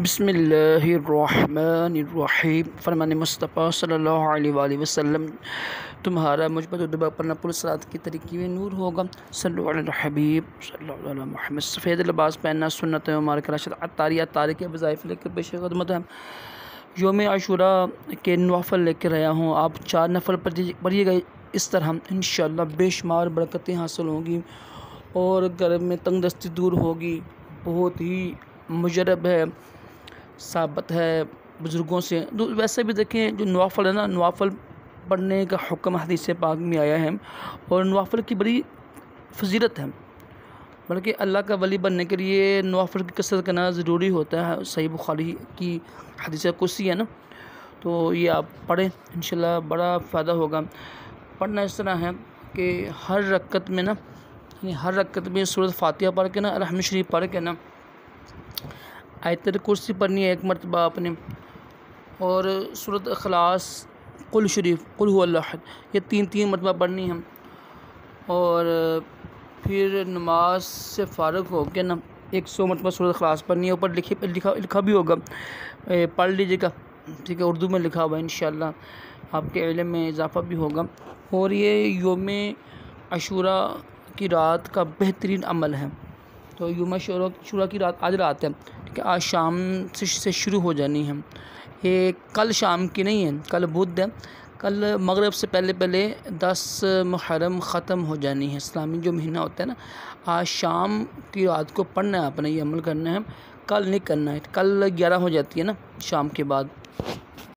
बिस्मिल्लाहिर्रहमानिर्रहीम। फरमान मुस्तफ़ा सल्लल्लाहु अलैहि वसल्लम, तुम्हारा मुझ पर दुआ पढ़ना पुरसरात की तरीक़े में नूर होगा। सल्लल्लाहु अलैहि हबीब सल्लल्लाहु अलैहि मोहम्मद। सफ़ेद लिबास पहनना सुन्नत है मुबारक रशद तारी के वज़ाइफ लेकर पेश खदमत है। योम आशूरा के नवाफ़िल लेकर आया हूँ। आप 4 नफल पढ़िएगा। इस तरह इंशाअल्लाह बेशुमार बरकतें हासिल होंगी और घर में तंगदस्ती दूर होगी। बहुत ही मुजरब है, साबित है बुज़ुर्गों से। वैसे भी देखें, जो नवाफ़िल है ना, नवाफ़िल पढ़ने का हुक्म हदीस पाक में आया है और नवाफ़िल की बड़ी फजीलत है। बल्कि अल्लाह का वली बनने के लिए नवाफ़िल की कसरत करना ज़रूरी होता है। सही बुखारी की हदीस कुर्सी है ना, तो ये आप पढ़ें, इंशाल्लाह बड़ा फ़ायदा होगा। पढ़ना इस तरह है कि हर रकत में ना, हर रकत में सूरत फ़ातिहा पढ़ के ना, रहमान शरीफ पढ़ के ना, आयत कुर्सी पढ़नी है 1 मरतबा आपने, और सूरत इखलास, कुल शरीफ, कुल हुवल्लाहु अहद, ये 3 मरतबा पढ़नी है। और फिर नमाज से फ़ारिग हो के ना 100 मरतबा सूरत इखलास पढ़नी है। ऊपर लिखा भी होगा, पढ़ लीजिएगा, ठीक है, उर्दू में लिखा हुआ है। इंशाअल्लाह आपके इल्म में इजाफ़ा भी होगा। और ये योम आशूरा की रात का बेहतरीन अमल है। तो योम आशूरा की रात आज रात है, ठीक है, आज शाम से शुरू हो जानी है। ये कल शाम की नहीं है, कल बुध है। कल मगरिब से पहले 10 मुहर्रम ख़त्म हो जानी है। इस्लामी जो महीना होता है ना, आज शाम की रात को पढ़ना है, आपने ये अमल करना है। कल नहीं करना है, कल 11 हो जाती है ना शाम के बाद।